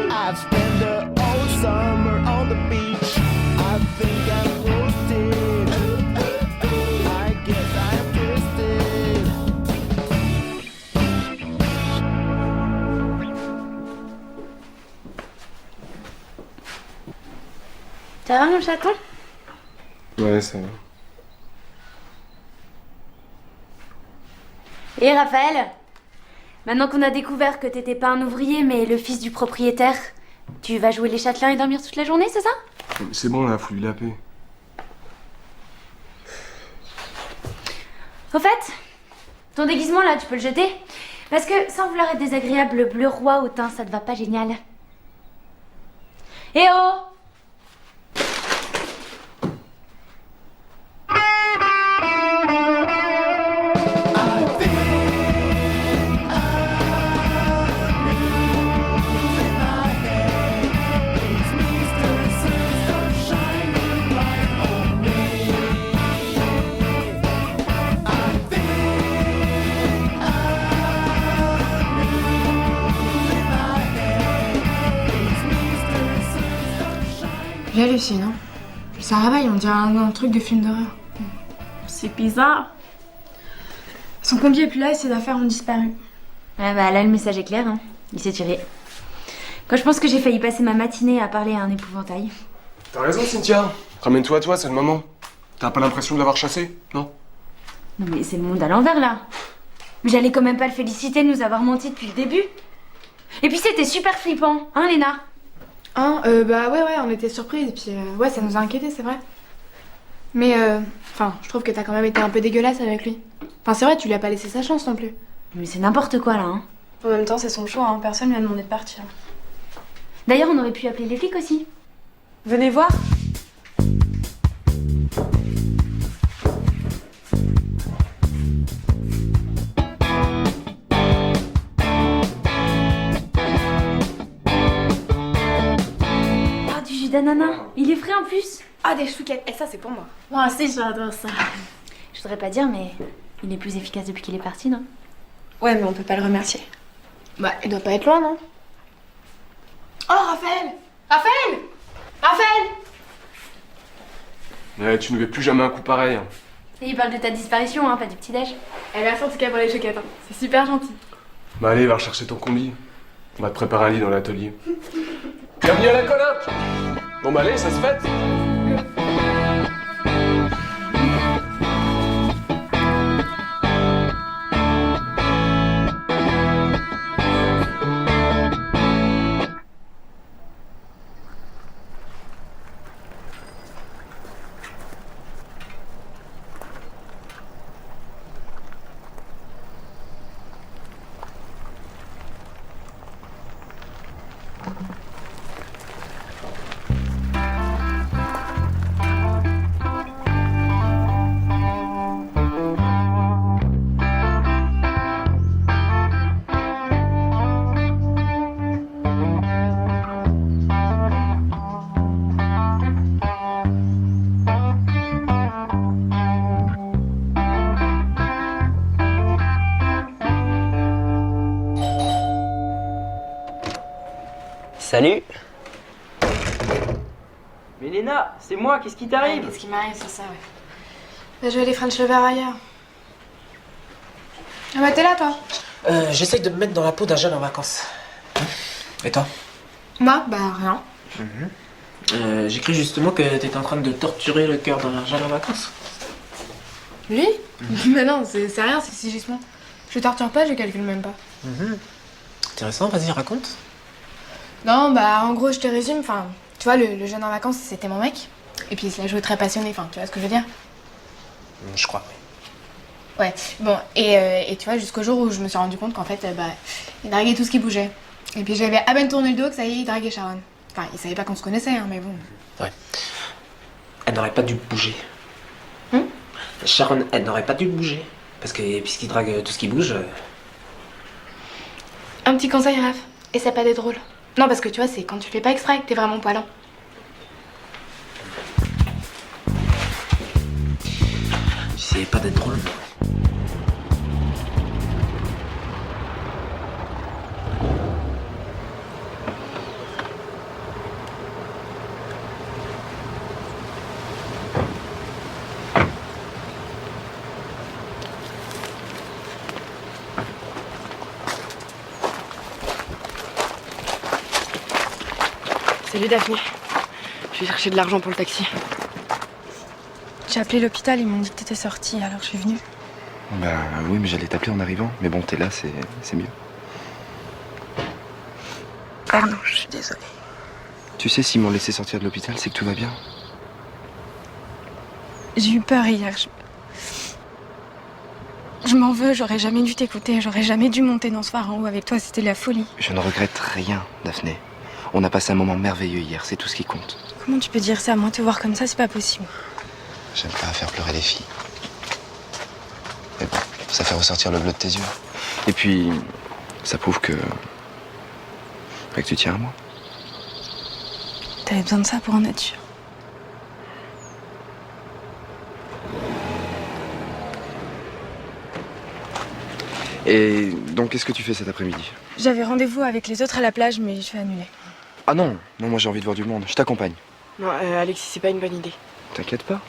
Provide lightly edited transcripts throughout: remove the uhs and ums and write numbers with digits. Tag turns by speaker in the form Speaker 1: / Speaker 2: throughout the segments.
Speaker 1: I've spent the whole summer on the beach. I think I'm roasted. I guess I'm twisted.
Speaker 2: Ça va mon chaton?
Speaker 3: Ouais, ça va.
Speaker 2: Et Raphaël? Maintenant qu'on a découvert que t'étais pas un ouvrier mais le fils du propriétaire, tu vas jouer les châtelains et dormir toute la journée, c'est ça?
Speaker 3: C'est bon, là, foutu la paix.
Speaker 2: Au fait, ton déguisement là, tu peux le jeter? Parce que sans vouloir être désagréable, le bleu roi au teint, ça te va pas génial. Eh oh!
Speaker 4: J'hallucine, hein. Ça réveille, on dirait un truc de film d'horreur.
Speaker 5: C'est bizarre.
Speaker 4: Son combi est plus là et ses affaires ont disparu.
Speaker 2: Ah bah là, le message est clair, hein. Il s'est tiré. Quand je pense que j'ai failli passer ma matinée à parler à un épouvantail.
Speaker 3: T'as raison, Cynthia. Ramène-toi à toi, c'est le moment. T'as pas l'impression de l'avoir chassé, non?
Speaker 2: Non mais c'est le monde à l'envers là. Mais j'allais quand même pas le féliciter de nous avoir menti depuis le début. Et puis c'était super flippant, hein Léna?
Speaker 4: Hein, bah ouais, on était surprises, et puis ouais, ça nous a inquiétés, c'est vrai. Mais enfin, je trouve que t'as quand même été un peu dégueulasse avec lui. Enfin, c'est vrai, tu lui as pas laissé sa chance non plus.
Speaker 2: Mais c'est n'importe quoi là, hein.
Speaker 4: En même temps, c'est son choix, hein. Personne lui a demandé de partir.
Speaker 2: D'ailleurs, on aurait pu appeler les flics aussi.
Speaker 4: Venez voir.
Speaker 2: Ah, du jus d'ananas. Il est frais en plus.
Speaker 4: Ah, des chouquettes, et ça, c'est pour moi.
Speaker 5: Moi aussi, j'adore ça.
Speaker 2: Je voudrais pas dire, mais il est plus efficace depuis qu'il est parti, non?
Speaker 4: Ouais, mais on peut pas le remercier. Bah, il doit pas être loin, non? Oh, Raphaël! Raphaël! Raphaël!
Speaker 3: Ouais, tu ne fais plus jamais un coup pareil. Hein.
Speaker 2: Et il parle de ta disparition, hein, pas du petit-déj.
Speaker 4: Eh, merci en tout cas pour les chouquettes, hein. C'est super gentil.
Speaker 3: Bah allez, va rechercher ton combi. On va te préparer un lit dans l'atelier. Bienvenue à la coloc! Bon bah allez, ça se fête!
Speaker 6: Salut. Mais Léna, c'est moi, qu'est-ce qui t'arrive?
Speaker 4: Qu'est-ce qui m'arrive, c'est ça, ouais. Bah, je vais aller French Lover ailleurs. Ah bah, t'es là, toi?
Speaker 7: J'essaye de me mettre dans la peau d'un jeune en vacances. Et toi?
Speaker 4: Moi? Bah, rien.
Speaker 7: J'ai cru justement que t'étais en train de torturer le cœur d'un jeune en vacances.
Speaker 4: Lui? Mais non, c'est rien, c'est Sigismond. Je torture pas, je calcule même pas.
Speaker 7: Intéressant, vas-y, raconte.
Speaker 4: Non, bah, en gros, je te résume. Enfin, tu vois, le jeune en vacances, c'était mon mec. Et puis, il se la jouait très passionné. Enfin, tu vois ce que je veux dire?
Speaker 7: Je crois.
Speaker 4: Ouais, bon, et tu vois, jusqu'au jour où je me suis rendu compte qu'en fait, bah, il draguait tout ce qui bougeait. Et puis, j'avais à peine tourné le dos que ça y est, il draguait Sharon. Enfin, il savait pas qu'on se connaissait, hein, mais bon.
Speaker 7: Ouais. Elle n'aurait pas dû bouger. Sharon, elle n'aurait pas dû bouger. Parce que puisqu'il drague tout ce qui bouge...
Speaker 4: Un petit conseil, Raph. Essaie pas d'être drôle. Non, parce que tu vois, c'est quand tu fais pas exprès que t'es vraiment poilant.
Speaker 7: J'essayais pas d'être drôle.
Speaker 8: Salut Daphné. Je vais chercher de l'argent pour le taxi.
Speaker 4: J'ai appelé l'hôpital, ils m'ont dit que t'étais sortie, alors je suis venue.
Speaker 9: Bah oui, mais j'allais t'appeler en arrivant. Mais bon, t'es là, c'est mieux.
Speaker 4: Pardon, je suis désolée.
Speaker 9: Tu sais, s'ils m'ont laissé sortir de l'hôpital, c'est que tout va bien.
Speaker 4: J'ai eu peur hier. Je m'en veux, j'aurais jamais dû t'écouter, j'aurais jamais dû monter dans ce phare en haut avec toi, c'était la folie.
Speaker 9: Je ne regrette rien, Daphné. On a passé un moment merveilleux hier, c'est tout ce qui compte.
Speaker 4: Comment tu peux dire ça? Moi, te voir comme ça, c'est pas possible.
Speaker 9: J'aime pas faire pleurer les filles. Mais bon, ça fait ressortir le bleu de tes yeux. Et puis, ça prouve que tu tiens à moi.
Speaker 4: T'avais besoin de ça pour en être sûre.
Speaker 9: Et donc, qu'est-ce que tu fais cet après-midi?
Speaker 4: J'avais rendez-vous avec les autres à la plage, mais je vais annuler.
Speaker 9: Ah non, moi j'ai envie de voir du monde. Je t'accompagne.
Speaker 8: Non, Alexis, c'est pas une bonne idée.
Speaker 9: T'inquiète pas.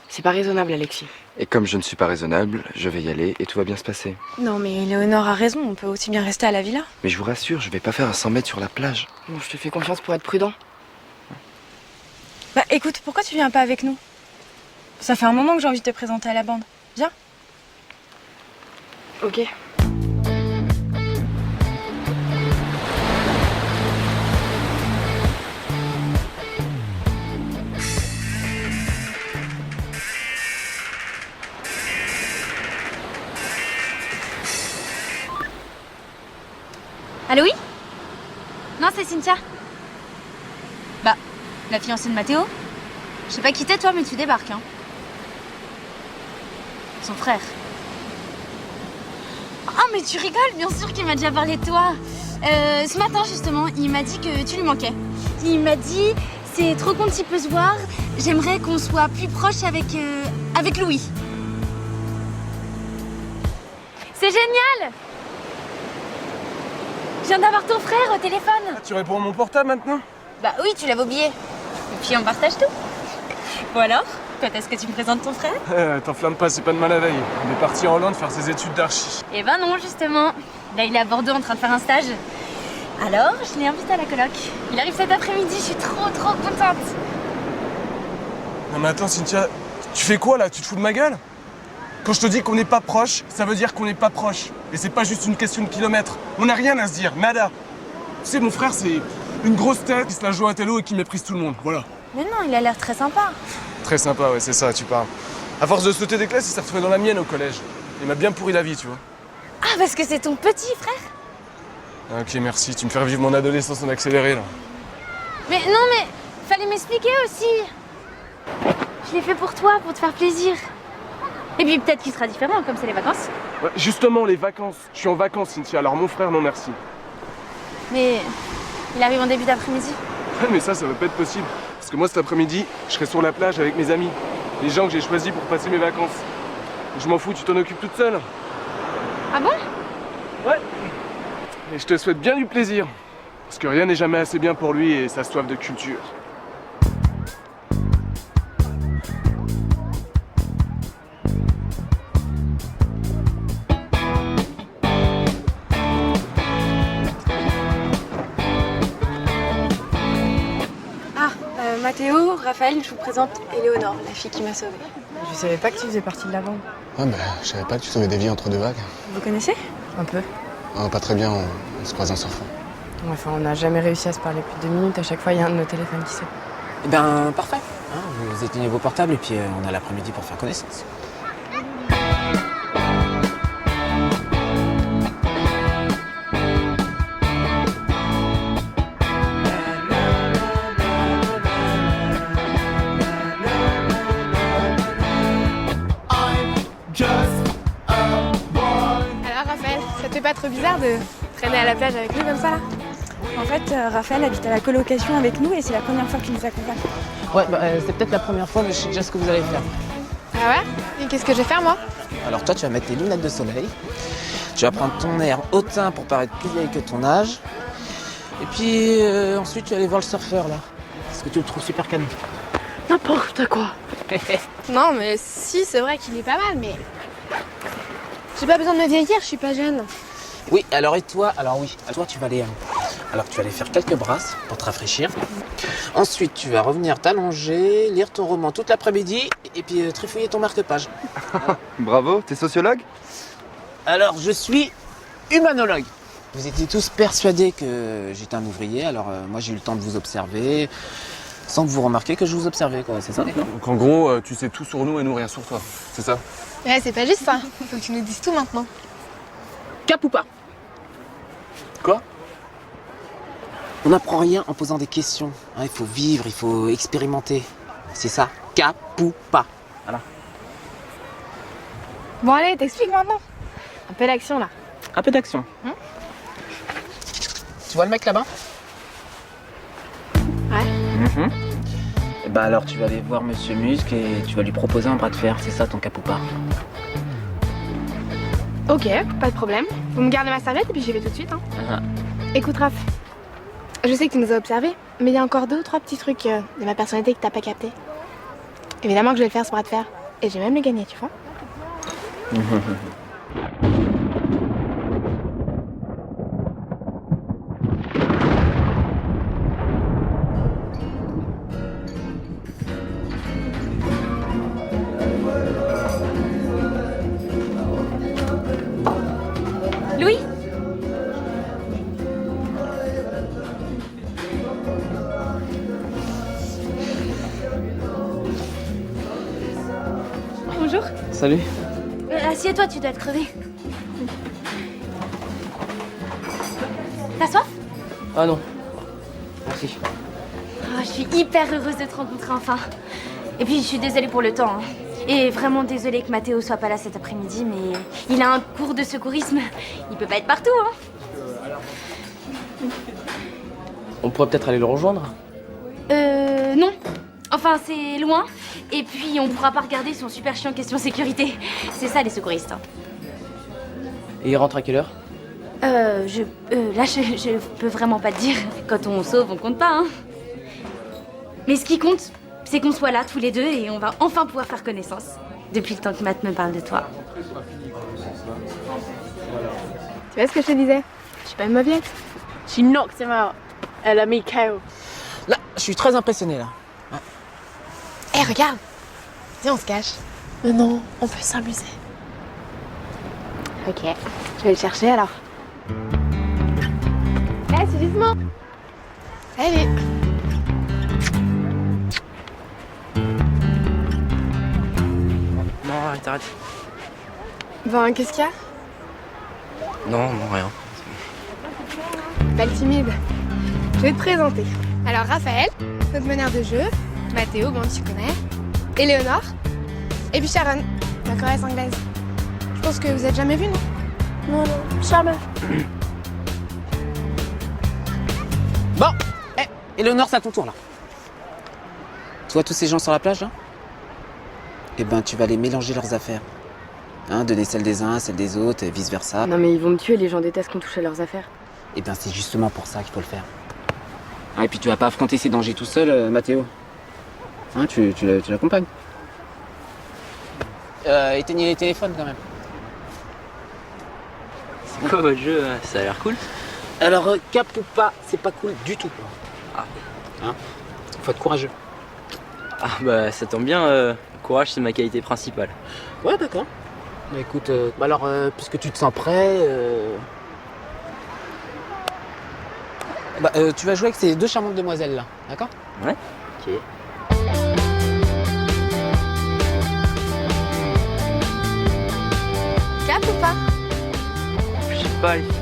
Speaker 8: C'est pas raisonnable, Alexis.
Speaker 9: Et comme je ne suis pas raisonnable, je vais y aller et tout va bien se passer.
Speaker 4: Non, mais Léonore a raison, on peut aussi bien rester à la villa.
Speaker 9: Mais je vous rassure, je vais pas faire un 100 mètres sur la plage.
Speaker 8: Bon, je te fais confiance pour être prudent.
Speaker 4: Bah écoute, pourquoi tu viens pas avec nous? Ça fait un moment que j'ai envie de te présenter à la bande. Viens.
Speaker 8: Ok.
Speaker 2: Allô, oui? Non, c'est Cynthia. Bah, la fiancée de Mathéo. Je sais pas qui t'es, toi, mais tu débarques, hein. Son frère. Oh, mais tu rigoles, bien sûr qu'il m'a déjà parlé de toi. Ce matin, justement, il m'a dit que tu lui manquais. Il m'a dit, c'est trop con s'il peut se voir, j'aimerais qu'on soit plus proche avec Louis. C'est génial! Je viens d'avoir ton frère au téléphone.
Speaker 3: Ah, tu réponds à mon portable maintenant?
Speaker 2: Bah oui, tu l'avais oublié. Et puis on partage tout. Bon alors, quand est-ce que tu me présentes ton frère?
Speaker 3: T'enflamme pas, c'est pas demain la veille. Il est parti en Hollande faire ses études d'archi.
Speaker 2: Eh ben non, justement. Là, il est à Bordeaux en train de faire un stage. Alors, je l'ai invité à la coloc. Il arrive cet après-midi, je suis trop contente.
Speaker 3: Non mais attends Cynthia, tu fais quoi là? Tu te fous de ma gueule? Quand je te dis qu'on n'est pas proche, ça veut dire qu'on n'est pas proche. Et c'est pas juste une question de kilomètres. On n'a rien à se dire, nada. Tu sais, mon frère, c'est une grosse tête qui se la joue à télo et qui méprise tout le monde, voilà.
Speaker 2: Mais non, il a l'air très sympa.
Speaker 3: Très sympa, ouais, c'est ça, tu parles. À force de sauter des classes, il s'est retrouvé dans la mienne au collège. Il m'a bien pourri la vie, tu vois.
Speaker 2: Ah, parce que c'est ton petit frère?
Speaker 3: Ok, merci, tu me fais revivre mon adolescence en accéléré, là.
Speaker 2: Mais non, mais fallait m'expliquer aussi. Je l'ai fait pour toi, pour te faire plaisir. Et puis peut-être qu'il sera différent, comme c'est les vacances.
Speaker 3: Ouais, justement, les vacances. Je suis en vacances, Cynthia, alors mon frère, non merci.
Speaker 2: Mais il arrive en début d'après-midi.
Speaker 3: Ouais, mais ça va pas être possible. Parce que moi, cet après-midi, je serai sur la plage avec mes amis. Les gens que j'ai choisis pour passer mes vacances. Je m'en fous, tu t'en occupes toute seule.
Speaker 2: Ah bon?
Speaker 3: Ouais. Et je te souhaite bien du plaisir. Parce que rien n'est jamais assez bien pour lui et sa soif de culture.
Speaker 4: Mathéo, Raphaël, je vous présente Éléonore, la fille qui m'a sauvée.
Speaker 8: Je savais pas que tu faisais partie de la bande.
Speaker 10: Ouais, bah, je savais pas que tu sauvais des vies entre deux vagues.
Speaker 4: Vous connaissez?
Speaker 8: Un peu.
Speaker 10: Non, pas très bien, on se croise en surfant.
Speaker 8: Enfin, on n'a jamais réussi à se parler plus de 2 minutes. À chaque fois, il y a un de nos téléphones qui sonne.
Speaker 7: Eh ben, parfait. Hein, vous éteignez vos portables et puis on a l'après-midi pour faire connaissance.
Speaker 4: Alors Raphaël, ça te fait pas trop bizarre de traîner à la plage avec nous comme ça là? En fait, Raphaël habite à la colocation avec nous et c'est la première fois qu'il nous accompagne.
Speaker 7: Ouais, bah, c'est peut-être la première fois, mais je sais déjà ce que vous allez faire.
Speaker 4: Ah ouais? Et qu'est-ce que je vais faire moi?
Speaker 7: Alors toi, tu vas mettre tes lunettes de soleil. Tu vas prendre ton air hautain pour paraître plus vieille que ton âge. Et puis ensuite, tu vas aller voir le surfeur là. Parce que tu le trouves super canon.
Speaker 8: N'importe quoi.
Speaker 4: Non mais si, c'est vrai qu'il est pas mal, mais j'ai pas besoin de me vieillir, je suis pas jeune.
Speaker 7: Oui, alors et toi? Alors oui, toi tu vas aller Alors tu vas aller faire quelques brasses pour te rafraîchir. Ensuite, tu vas revenir t'allonger, lire ton roman toute l'après-midi et puis trifouiller ton marque-page.
Speaker 9: Bravo, t'es sociologue?
Speaker 7: Alors, je suis humanologue. Vous étiez tous persuadés que j'étais un ouvrier, alors moi j'ai eu le temps de vous observer, sans que vous remarquiez que je vous observais, quoi. C'est ça?
Speaker 3: Donc en gros, tu sais tout sur nous et nous rien sur toi. C'est ça?
Speaker 4: Ouais, c'est pas juste ça. Faut que tu nous dises tout maintenant.
Speaker 7: Cap ou pas?
Speaker 3: Quoi?
Speaker 7: On n'apprend rien en posant des questions. Hein, il faut vivre, il faut expérimenter. C'est ça, cap ou pas. Voilà.
Speaker 4: Bon, allez, t'expliques maintenant.
Speaker 8: Un peu d'action là.
Speaker 7: Un peu d'action. Tu vois le mec là-bas?
Speaker 8: Ouais.
Speaker 7: Bah alors tu vas aller voir Monsieur Musc et tu vas lui proposer un bras de fer. C'est ça ton cap ou pas?
Speaker 4: Ok, pas de problème. Vous me gardez ma serviette et puis j'y vais tout de suite. Hein. Écoute, Raph, je sais que tu nous as observés, mais il y a encore 2 ou 3 petits trucs de ma personnalité que t'as pas capté. Évidemment que je vais le faire ce bras de fer. Et j'ai même le gagné, tu vois.
Speaker 2: Louis? Bonjour.
Speaker 7: Salut.
Speaker 2: Assieds-toi, tu dois être crevé. T'as soif?
Speaker 7: Ah non. Merci.
Speaker 2: Ah, je suis hyper heureuse de te rencontrer enfin. Et puis je suis désolée pour le temps. Hein. Et vraiment désolée que Mathéo soit pas là cet après-midi, mais il a un cours de secourisme. Il peut pas être partout, hein.
Speaker 7: On pourrait peut-être aller le rejoindre?
Speaker 2: Non. Enfin, c'est loin. Et puis, on pourra pas regarder son super chiant question sécurité. C'est ça, les secouristes. Hein.
Speaker 7: Et il rentre à quelle heure?
Speaker 2: Là, je peux vraiment pas te dire. Quand on sauve, on compte pas, hein. Mais ce qui compte, c'est qu'on soit là tous les deux et on va enfin pouvoir faire connaissance. Depuis le temps que Matt me parle de toi.
Speaker 4: Tu vois ce que je te disais? Je suis pas une mauviette.
Speaker 8: She knocked him out. Elle a mis KO.
Speaker 7: Là, je suis très impressionné là.
Speaker 4: Hé, regarde. Viens, on se cache.
Speaker 8: Mais non, on peut s'amuser.
Speaker 4: Ok, je vais le chercher alors. Hé, suivez-moi. Salut.
Speaker 6: Non, arrête.
Speaker 4: Bon, qu'est-ce qu'il y a?
Speaker 6: Non, rien.
Speaker 4: Belle timide. Je vais te présenter. Alors, Raphaël, notre meneur de jeu. Mathéo, bon, tu connais. Éléonore. Et puis Sharon, la choresse anglaise. Je pense que vous êtes jamais vus, non?
Speaker 8: Non, jamais.
Speaker 7: Bon, Éléonore, c'est à ton tour là. Tu vois tous ces gens sur la plage là? Eh ben, tu vas les mélanger leurs affaires. Hein, donner celles des uns, celles des autres, et vice versa.
Speaker 8: Non mais ils vont me tuer, les gens détestent qu'on touche à leurs affaires.
Speaker 7: Eh ben, c'est justement pour ça qu'il faut le faire. Ah, et puis tu vas pas affronter ces dangers tout seul, Mathéo. Hein, tu l'accompagnes. Éteignez les téléphones quand même.
Speaker 6: C'est quoi votre jeu? Ça a l'air cool.
Speaker 7: Alors, cap ou pas, c'est pas cool du tout.
Speaker 6: Ah.
Speaker 7: Hein? Faut être courageux.
Speaker 6: Ah bah ça tombe bien, courage c'est ma qualité principale.
Speaker 7: Ouais, d'accord. Bah écoute, alors, puisque tu te sens prêt, tu vas jouer avec ces 2 charmantes demoiselles là, d'accord?
Speaker 6: Ouais. Ok.
Speaker 4: Cap ou pas?
Speaker 6: Je sais pas les filles.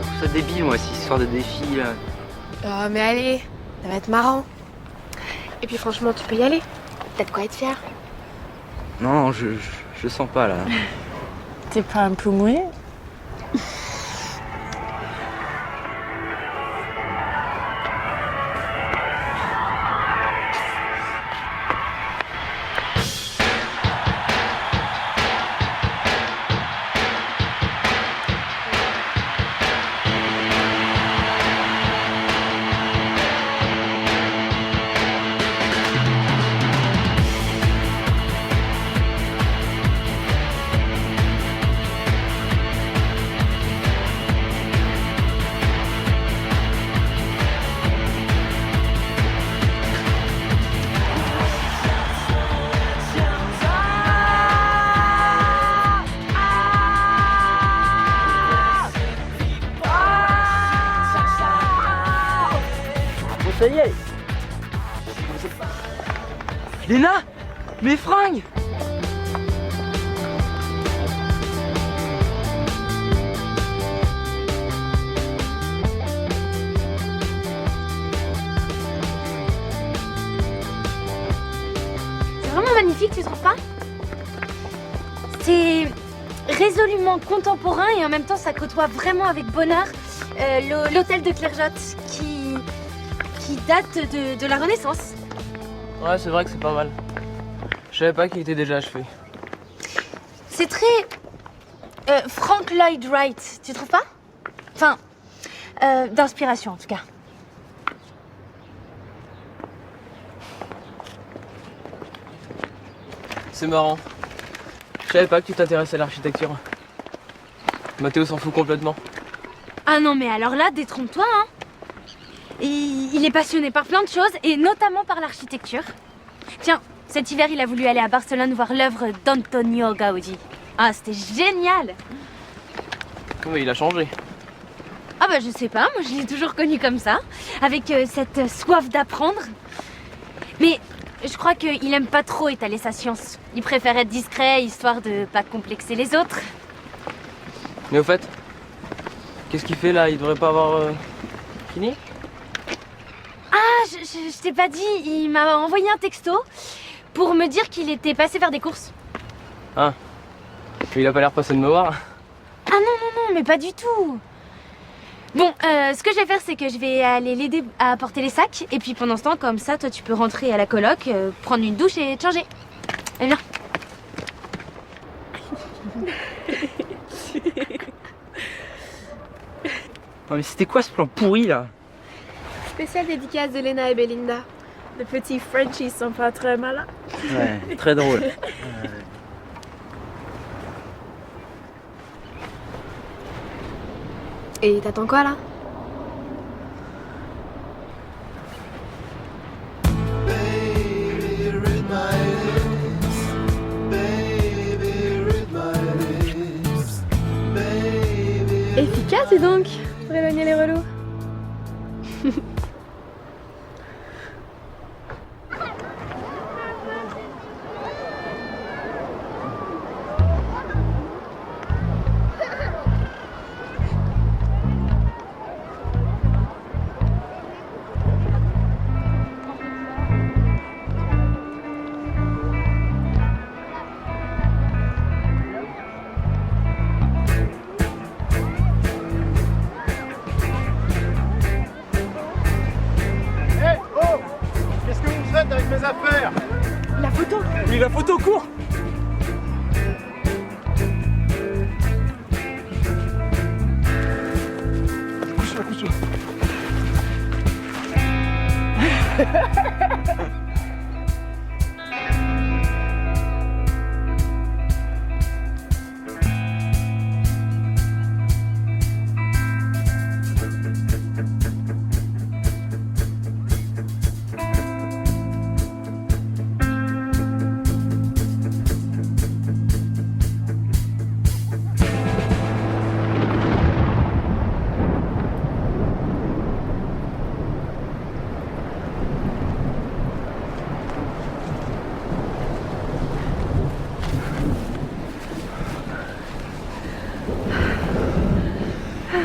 Speaker 6: Je trouve ça débile moi, cette histoire de défi là.
Speaker 4: Oh, mais allez, ça va être marrant. Et puis franchement, tu peux y aller. T'as de quoi être fier.
Speaker 6: Non, je sens pas là.
Speaker 8: T'es pas un peu mouillé?
Speaker 6: Ça y est. Léna, mes fringues.
Speaker 2: C'est vraiment magnifique, tu trouves pas? C'est résolument contemporain et en même temps ça côtoie vraiment avec bonheur l'hôtel de Clergeotte qui date de la Renaissance.
Speaker 6: Ouais, c'est vrai que c'est pas mal. Je savais pas qu'il était déjà achevé.
Speaker 2: C'est très Frank Lloyd Wright, tu trouves pas? Enfin, d'inspiration en tout cas.
Speaker 6: C'est marrant. Je savais pas que tu t'intéressais à l'architecture. Mathéo s'en fout complètement.
Speaker 2: Ah non mais alors là, détrompe-toi hein. Il est passionné par plein de choses et notamment par l'architecture. Tiens, cet hiver il a voulu aller à Barcelone voir l'œuvre d'Antonio Gaudí. Ah c'était génial.
Speaker 6: Mais il a changé.
Speaker 2: Ah bah je sais pas, moi je l'ai toujours connu comme ça, avec cette soif d'apprendre. Mais je crois qu'il aime pas trop étaler sa science. Il préfère être discret, histoire de pas complexer les autres.
Speaker 6: Mais au fait, qu'est-ce qu'il fait là? Il devrait pas avoir fini?
Speaker 2: Ah, je t'ai pas dit, il m'a envoyé un texto pour me dire qu'il était passé faire des courses.
Speaker 6: Ah, mais il a pas l'air passé de me voir.
Speaker 2: Ah non, mais pas du tout. Bon, ce que je vais faire, c'est que je vais aller l'aider à porter les sacs. Et puis pendant ce temps, comme ça, toi, tu peux rentrer à la coloc, prendre une douche et te changer. Allez, viens.
Speaker 6: Oh, mais c'était quoi ce plan pourri là?
Speaker 4: Spéciale dédicace de Léna et Belinda.
Speaker 5: Les petits Frenchies sont pas très malins.
Speaker 6: Ouais, très drôle.
Speaker 4: Et t'attends quoi là? Efficace et donc, pour éloigner les relous.
Speaker 3: Qu'est-ce que vous faites avec mes affaires?
Speaker 2: La photo.
Speaker 3: Oui, la photo, court. Couche-toi.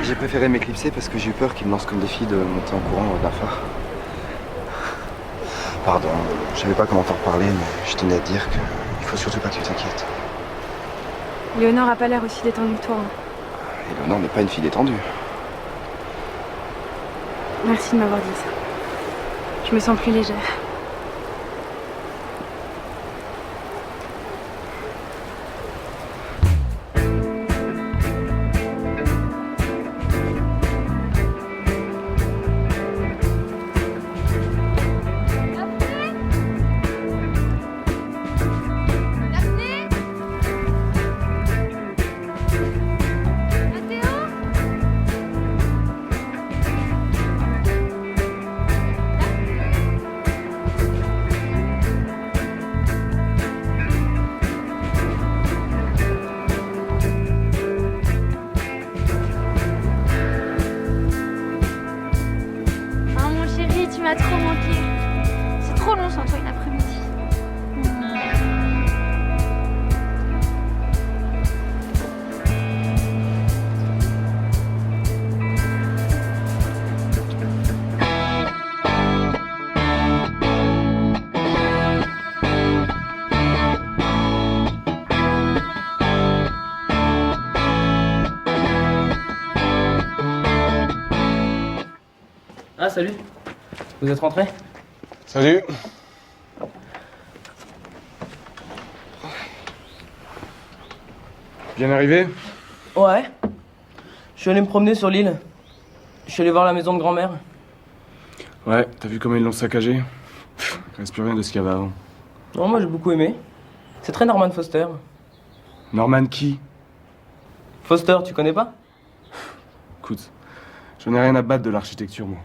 Speaker 9: J'ai préféré m'éclipser parce que j'ai eu peur qu'il me lance comme défi de monter en courant au-delà de la phare. Pardon, je savais pas comment t'en reparler, mais je tenais à te dire qu'il faut surtout pas que tu t'inquiètes.
Speaker 8: Léonore a pas l'air aussi détendue que toi. Hein.
Speaker 9: Éléonore n'est pas une fille détendue.
Speaker 8: Merci de m'avoir dit ça. Je me sens plus légère.
Speaker 2: m'a trop manqué. C'est trop long sans toi une après-midi.
Speaker 6: Ah, salut. Vous êtes rentrés?
Speaker 3: Salut. Bien arrivé?
Speaker 6: Ouais. Je suis allé me promener sur l'île. Je suis allé voir la maison de grand-mère.
Speaker 3: Ouais, t'as vu comment ils l'ont saccagé? Il reste plus rien de ce qu'il y avait avant.
Speaker 6: Non, moi j'ai beaucoup aimé. C'est très Norman Foster.
Speaker 3: Norman qui?
Speaker 6: Foster, tu connais pas?
Speaker 3: Écoute, j'en ai rien à battre de l'architecture, moi.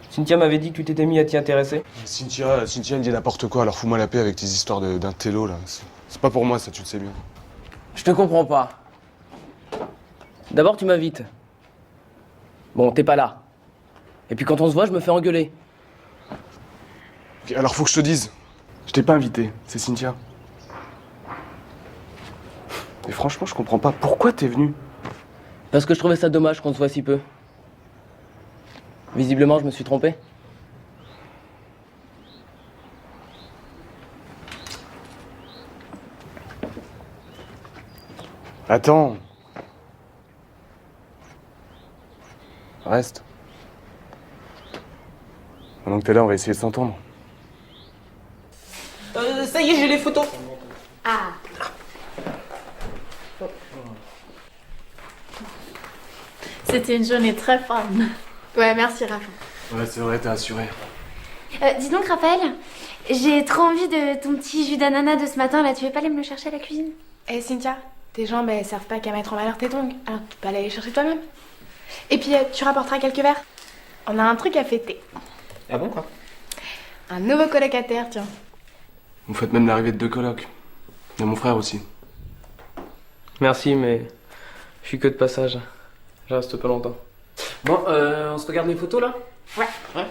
Speaker 6: Cynthia m'avait dit que tu t'étais mis à t'y intéresser.
Speaker 3: Cynthia, elle dit n'importe quoi, alors fous-moi la paix avec tes histoires d'un télo, là. C'est pas pour moi, ça, tu le sais bien.
Speaker 6: Je te comprends pas. D'abord, tu m'invites. Bon, t'es pas là. Et puis quand on se voit, je me fais engueuler.
Speaker 3: Ok, alors faut que je te dise. Je t'ai pas invité, c'est Cynthia. Et franchement, je comprends pas. Pourquoi t'es venu?
Speaker 6: Parce que je trouvais ça dommage qu'on se voit si peu. Visiblement, je me suis trompé.
Speaker 3: Attends. Reste. Pendant que t'es là, on va essayer de s'entendre.
Speaker 6: Ça y est, j'ai les photos.
Speaker 2: Ah.
Speaker 5: C'était une journée très fun.
Speaker 4: Ouais, merci Rafa.
Speaker 3: Ouais, c'est vrai, t'es assuré.
Speaker 2: Dis donc, Raphaël, j'ai trop envie de ton petit jus d'ananas de ce matin, là. Tu veux pas aller me le chercher à la cuisine?
Speaker 4: Eh Cynthia, tes jambes elles servent pas qu'à mettre en valeur tes tongs, alors tu peux aller les chercher toi-même. Et puis tu rapporteras quelques verres. On a un truc à fêter.
Speaker 6: Ah bon, quoi?
Speaker 4: Un nouveau colocataire, tiens.
Speaker 3: Vous faites même l'arrivée de 2 colocs. Il y a mon frère aussi.
Speaker 6: Merci, mais je suis que de passage. Je reste pas longtemps. Bon, on se regarde les photos, là?
Speaker 4: Ouais.
Speaker 6: Ouais.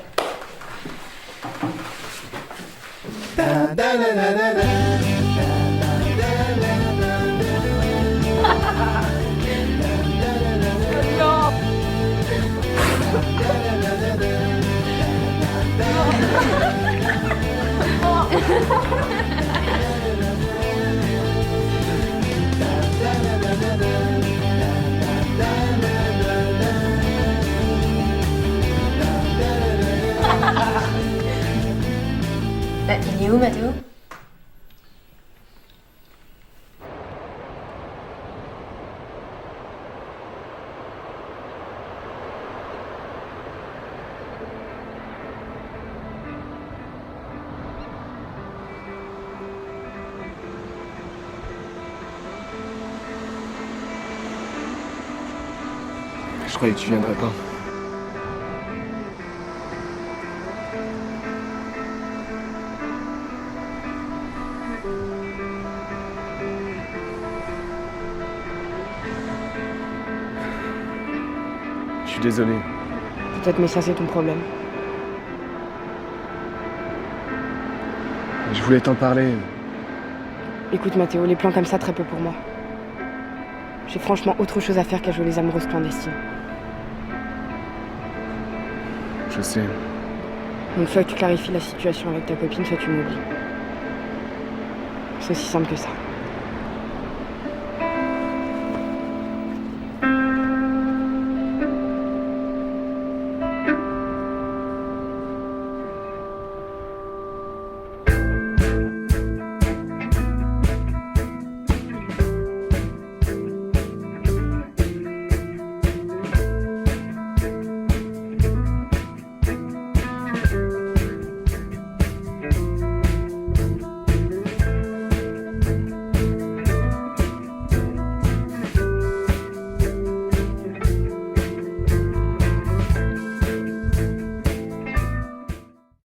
Speaker 2: Il est où, Mathéo?
Speaker 3: Je croyais que tu viendrais pas. Je suis désolé.
Speaker 8: Peut-être, mais ça, c'est ton problème.
Speaker 3: Je voulais t'en parler.
Speaker 8: Écoute, Mathéo, les plans comme ça, très peu pour moi. J'ai franchement autre chose à faire qu'à jouer les amoureuses clandestines.
Speaker 3: Je sais.
Speaker 8: Donc, soit tu clarifies la situation avec ta copine, soit tu m'oublies. C'est aussi simple que ça.